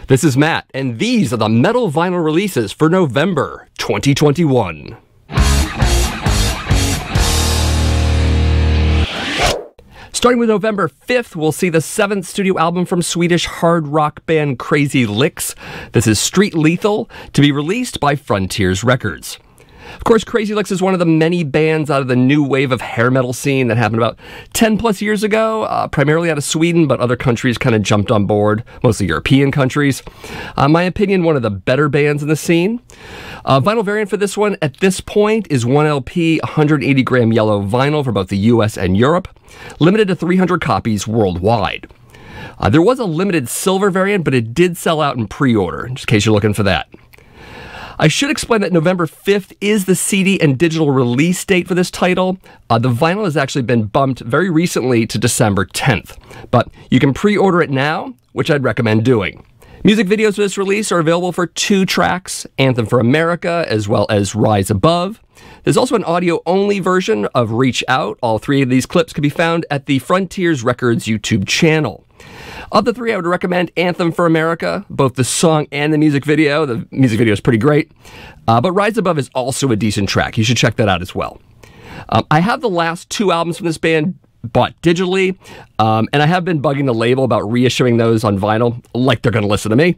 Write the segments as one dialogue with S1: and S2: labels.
S1: This is Matt, and these are the metal vinyl releases for November 2021. Starting with November 5th, we'll see the 7th studio album from Swedish hard rock band Crazy Lixx. This is Street Lethal, to be released by Frontiers Records. Of course, Crazy Lixx is one of the many bands out of the new wave of hair metal scene that happened about 10 plus years ago, primarily out of Sweden, but other countries kind of jumped on board, mostly European countries. In my opinion, one of the better bands in the scene. Vinyl variant for this one at this point is 1 LP, 180 gram yellow vinyl for both the US and Europe, limited to 300 copies worldwide. There was a limited silver variant, but it did sell out in pre-order, just in case you're looking for that. I should explain that November 5th is the CD and digital release date for this title. The vinyl has actually been bumped very recently to December 10th, but you can pre-order it now, which I'd recommend doing. Music videos for this release are available for 2 tracks, Anthem for America, as well as Rise Above. There's also an audio-only version of Reach Out. All 3 of these clips can be found at the Frontiers Records YouTube channel. Of the 3, I would recommend Anthem for America, both the song and the music video. The music video is pretty great, but Rise Above is also a decent track. You should check that out as well. I have the last 2 albums from this band bought digitally, and I have been bugging the label about reissuing those on vinyl, like they're going to listen to me.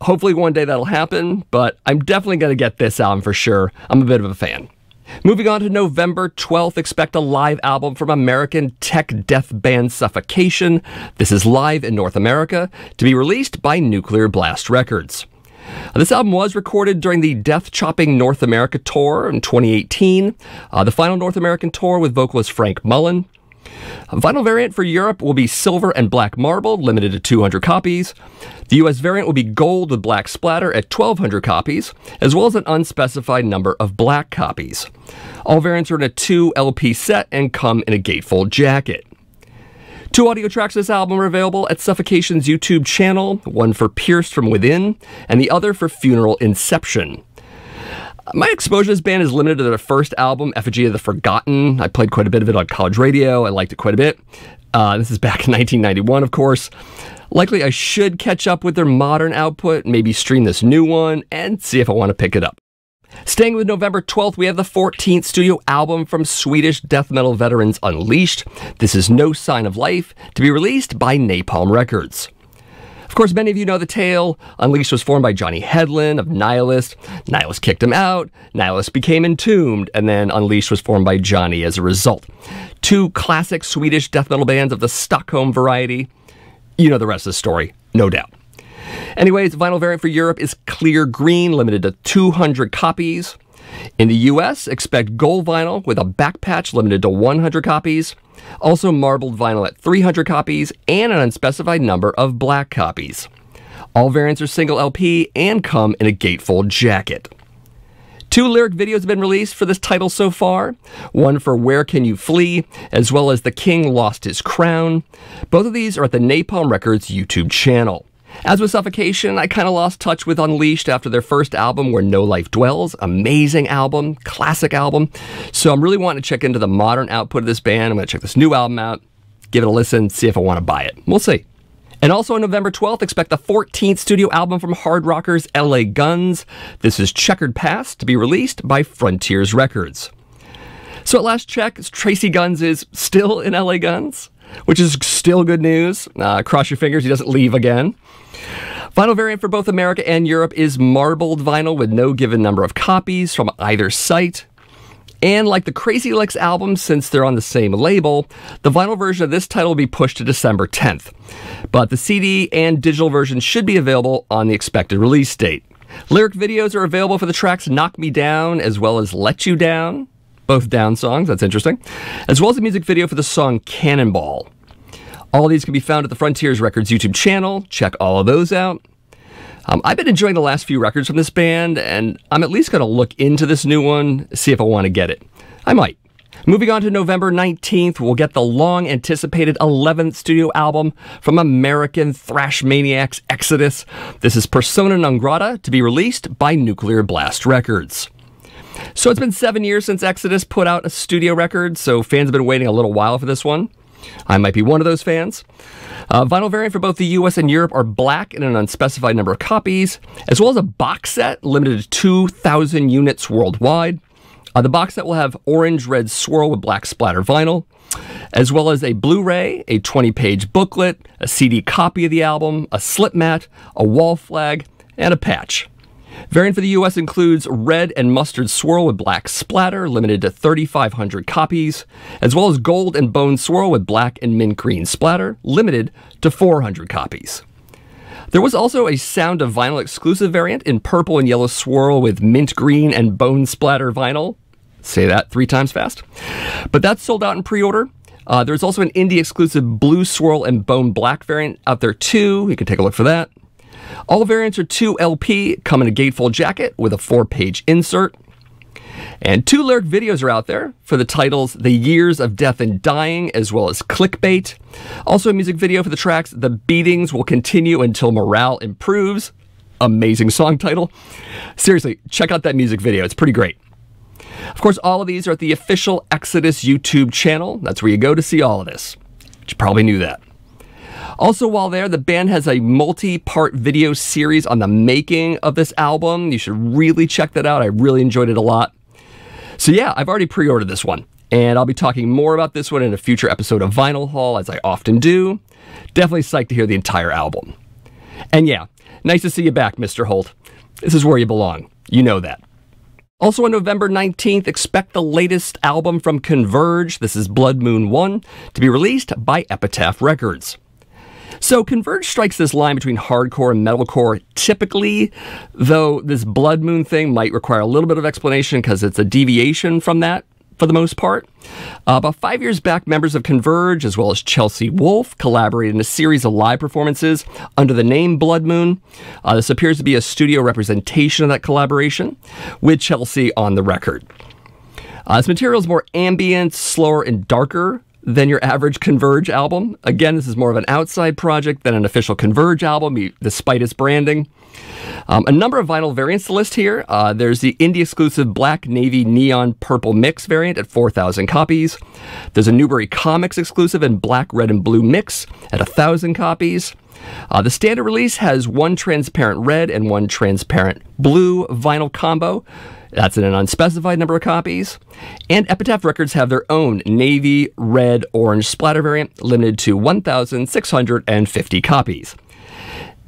S1: Hopefully one day that'll happen, but I'm definitely going to get this album for sure. I'm a bit of a fan. Moving on to November 12th, expect a live album from American tech death band Suffocation. This is live in North America, to be released by Nuclear Blast Records. This album was recorded during the Death Chopping North America tour in 2018, the final North American tour with vocalist Frank Mullen. Vinyl variant for Europe will be silver and black marble, limited to 200 copies. The US variant will be gold with black splatter at 1,200 copies, as well as an unspecified number of black copies. All variants are in a 2 LP set and come in a gatefold jacket. 2 audio tracks of this album are available at Suffocation's YouTube channel, one for Pierced from Within, and the other for Funeral Inception. My exposure to this band is limited to their first album, Effigy of the Forgotten. I played quite a bit of it on college radio. I liked it quite a bit. This is back in 1991, of course. Likely I should catch up with their modern output, maybe stream this new one, and see if I want to pick it up. Staying with November 12th, we have the 14th studio album from Swedish death metal veterans Unleashed. This is No Sign of Life, to be released by Napalm Records. Of course, many of you know the tale. Unleashed was formed by Johnny Hedlund of Nihilist. Nihilist kicked him out, Nihilist became entombed, and then Unleashed was formed by Johnny as a result. 2 classic Swedish death metal bands of the Stockholm variety. You know the rest of the story, no doubt. Anyways, vinyl variant for Europe is clear green, limited to 200 copies. In the US, expect gold vinyl with a back patch limited to 100 copies. Also marbled vinyl at 300 copies and an unspecified number of black copies. All variants are single LP and come in a gatefold jacket. 2 lyric videos have been released for this title so far. One for Where Can You Flee, as well as The King Lost His Crown. Both of these are at the Napalm Records YouTube channel. As with Suffocation, I kind of lost touch with Unleashed after their first album, Where No Life Dwells. Amazing album, classic album. So I'm really wanting to check into the modern output of this band. I'm going to check this new album out, give it a listen, see if I want to buy it. We'll see. And also on November 12th, expect the 14th studio album from hard rockers LA Guns. This is Checkered Past, to be released by Frontiers Records. So at last check, Tracy Guns is still in LA Guns, which is still good news. Cross your fingers he doesn't leave again. Vinyl variant for both America and Europe is marbled vinyl with no given number of copies from either site. And like the Crazy Lixx album, since they're on the same label, the vinyl version of this title will be pushed to December 10th. But the CD and digital version should be available on the expected release date. Lyric videos are available for the tracks Knock Me Down as well as Let You Down. Both down songs, that's interesting. As well as a music video for the song Cannonball. All of these can be found at the Frontiers Records YouTube channel. Check all of those out. I've been enjoying the last few records from this band, and I'm at least going to look into this new one, see if I want to get it. I might. Moving on to November 19th, we'll get the long-anticipated 11th studio album from American thrash maniacs Exodus. This is Persona Non Grata, to be released by Nuclear Blast Records. So it's been 7 years since Exodus put out a studio record, so fans have been waiting a little while for this one. I might be one of those fans. Vinyl variant for both the US and Europe are black in an unspecified number of copies, as well as a box set limited to 2,000 units worldwide. The box set will have orange-red swirl with black splatter vinyl, as well as a Blu-ray, a 20-page booklet, a CD copy of the album, a slip mat, a wall flag, and a patch. Variant for the US includes red and mustard swirl with black splatter, limited to 3,500 copies, as well as gold and bone swirl with black and mint green splatter, limited to 400 copies. There was also a Sound of Vinyl exclusive variant in purple and yellow swirl with mint green and bone splatter vinyl. Say that 3 times fast. But that's sold out in pre-order. There's also an indie exclusive blue swirl and bone black variant out there too. You can take a look for that. All variants are 2 LP, come in a gatefold jacket with a 4-page insert. And 2 lyric videos are out there for the titles The Years of Death and Dying, as well as Clickbait. Also a music video for the tracks The Beatings Will Continue Until Morale Improves. Amazing song title. Seriously, check out that music video. It's pretty great. Of course, all of these are at the official Exodus YouTube channel. That's where you go to see all of this. But you probably knew that. Also, while there, the band has a multi-part video series on the making of this album. You should really check that out. I really enjoyed it a lot. So yeah, I've already pre-ordered this one, and I'll be talking more about this one in a future episode of Vinyl Haul, as I often do. Definitely psyched to hear the entire album. And yeah, nice to see you back, Mr. Holt. This is where you belong. You know that. Also on November 19th, expect the latest album from Converge. This is Blood Moon 1, to be released by Epitaph Records. So Converge strikes this line between hardcore and metalcore typically, though this Blood Moon thing might require a little bit of explanation because it's a deviation from that for the most part. About 5 years back, members of Converge, as well as Chelsea Wolfe, collaborated in a series of live performances under the name Blood Moon. This appears to be a studio representation of that collaboration, with Chelsea on the record. This material is more ambient, slower, and darker than your average Converge album. Again, this is more of an outside project than an official Converge album, despite its branding. A number of vinyl variants to list here. There's the indie-exclusive Black Navy Neon Purple Mix variant at 4,000 copies. There's a Newbury Comics exclusive in Black, Red, and Blue Mix at 1,000 copies. The standard release has 1 transparent red and 1 transparent blue vinyl combo. That's in an unspecified number of copies. And Epitaph Records have their own navy, red, orange splatter variant, limited to 1,650 copies.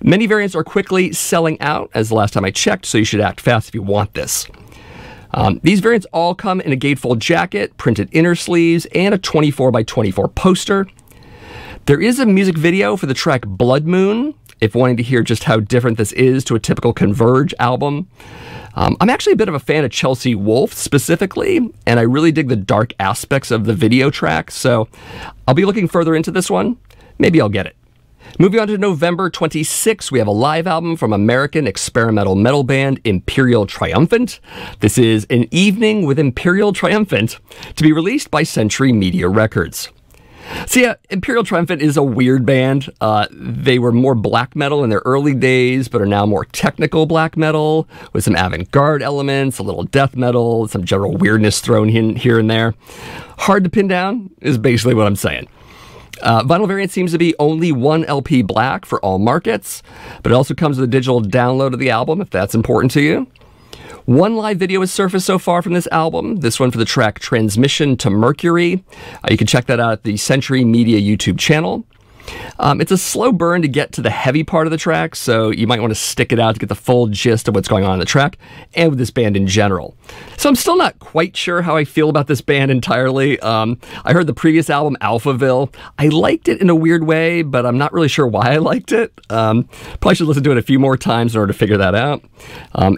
S1: Many variants are quickly selling out, as the last time I checked, so you should act fast if you want this. These variants all come in a gatefold jacket, printed inner sleeves, and a 24x24 poster. There is a music video for the track Blood Moon, if wanting to hear just how different this is to a typical Converge album. I'm actually a bit of a fan of Chelsea Wolfe specifically, and I really dig the dark aspects of the video track, so I'll be looking further into this one. Maybe I'll get it. Moving on to November 26th, we have a live album from American experimental metal band Imperial Triumphant. This is An Evening with Imperial Triumphant, to be released by Century Media Records. So yeah, Imperial Triumphant is a weird band. They were more black metal in their early days, but are now more technical black metal, with some avant-garde elements, a little death metal, some general weirdness thrown in here and there. Hard to pin down is basically what I'm saying. Vinyl variant seems to be only 1 LP black for all markets, but it also comes with a digital download of the album if that's important to you. 1 live video has surfaced so far from this album, this one for the track Transmission to Mercury. You can check that out at the Century Media YouTube channel. It's a slow burn to get to the heavy part of the track, so you might want to stick it out to get the full gist of what's going on in the track, and with this band in general. So I'm still not quite sure how I feel about this band entirely. I heard the previous album, Alphaville. I liked it in a weird way, but I'm not really sure why I liked it. Probably should listen to it a few more times in order to figure that out.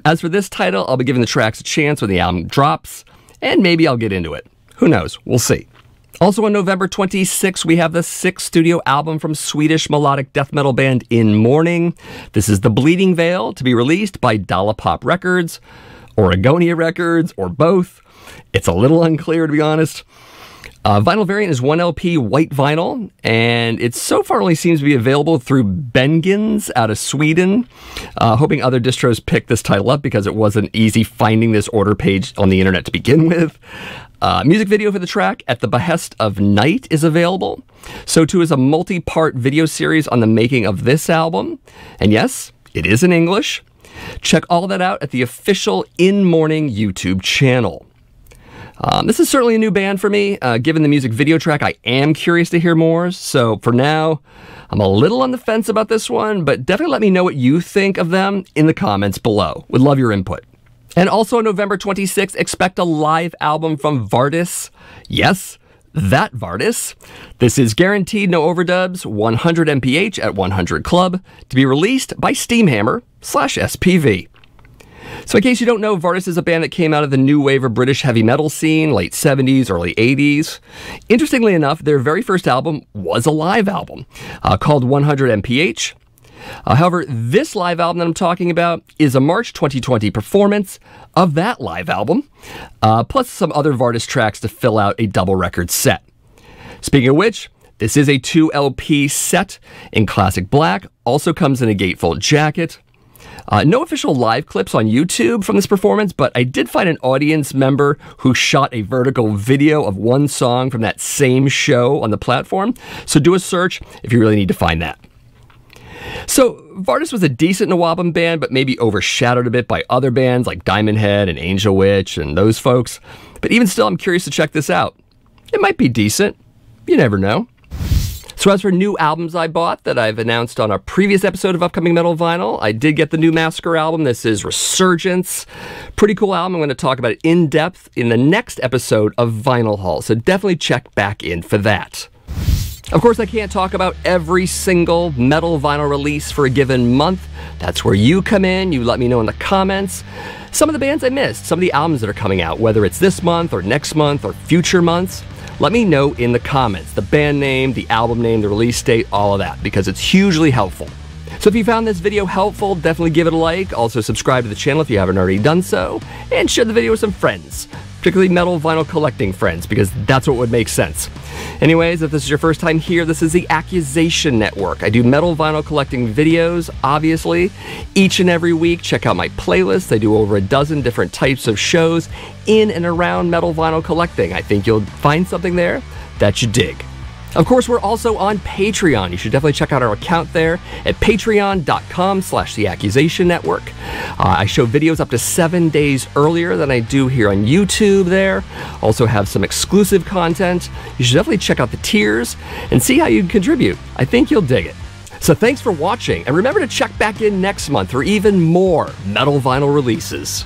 S1: As for this title, I'll be giving the tracks a chance when the album drops, and maybe I'll get into it. Who knows? We'll see. Also on November 26th, we have the 6th studio album from Swedish melodic death metal band Mourning. This is The Bleeding Veil, to be released by Dollapop Records, Oregonia Records, or both. It's a little unclear, to be honest. Vinyl variant is 1 LP white vinyl, and it so far only seems to be available through Bengens out of Sweden. Hoping other distros pick this title up because it wasn't easy finding this order page on the internet to begin with. Music video for the track, At the Behest of Night, is available. So too is a multi-part video series on the making of this album. And yes, it is in English. Check all of that out at the official In Mourning YouTube channel. This is certainly a new band for me. Given the music video track, I am curious to hear more. So for now, I'm a little on the fence about this one, but definitely let me know what you think of them in the comments below. Would love your input. And also on November 26th, expect a live album from Vardis. Yes, that Vardis. This is guaranteed no overdubs, 100 mph at 100 Club, to be released by Steamhammer/SPV. So in case you don't know, Vardis is a band that came out of the new wave of British heavy metal scene, late 70s, early 80s. Interestingly enough, their very first album was a live album called 100 mph. However, this live album that I'm talking about is a March 2020 performance of that live album, plus some other Vardis tracks to fill out a double record set. Speaking of which, this is a 2 LP set in classic black, also comes in a gatefold jacket. No official live clips on YouTube from this performance, but I did find an audience member who shot a vertical video of one song from that same show on the platform, so do a search if you really need to find that. So, Vardis was a decent Nawabum band, but maybe overshadowed a bit by other bands like Diamond Head and Angel Witch and those folks. But even still, I'm curious to check this out. It might be decent. You never know. So as for new albums I bought that I've announced on a previous episode of Upcoming Metal Vinyl, I did get the new Massacre album. This is Resurgence. Pretty cool album. I'm going to talk about it in depth in the next episode of Vinyl Haul, so definitely check back in for that. Of course, I can't talk about every single metal vinyl release for a given month. That's where you come in. You let me know in the comments some of the bands I missed, some of the albums that are coming out, whether it's this month or next month or future months. Let me know in the comments, the band name, the album name, the release date, all of that, because it's hugely helpful. So if you found this video helpful, definitely give it a like. Also subscribe to the channel if you haven't already done so, and share the video with some friends, particularly metal vinyl collecting friends, because that's what would make sense. Anyways, if this is your first time here, this is the Accusation Network. I do metal vinyl collecting videos, obviously, each and every week. Check out my playlist. I do over a dozen different types of shows in and around metal vinyl collecting. I think you'll find something there that you dig. Of course, we're also on Patreon. You should definitely check out our account there at patreon.com/theaccusationnetwork. I show videos up to 7 days earlier than I do here on YouTube there. Also have some exclusive content. You should definitely check out the tiers and see how you can contribute. I think you'll dig it. So thanks for watching, and remember to check back in next month for even more metal vinyl releases.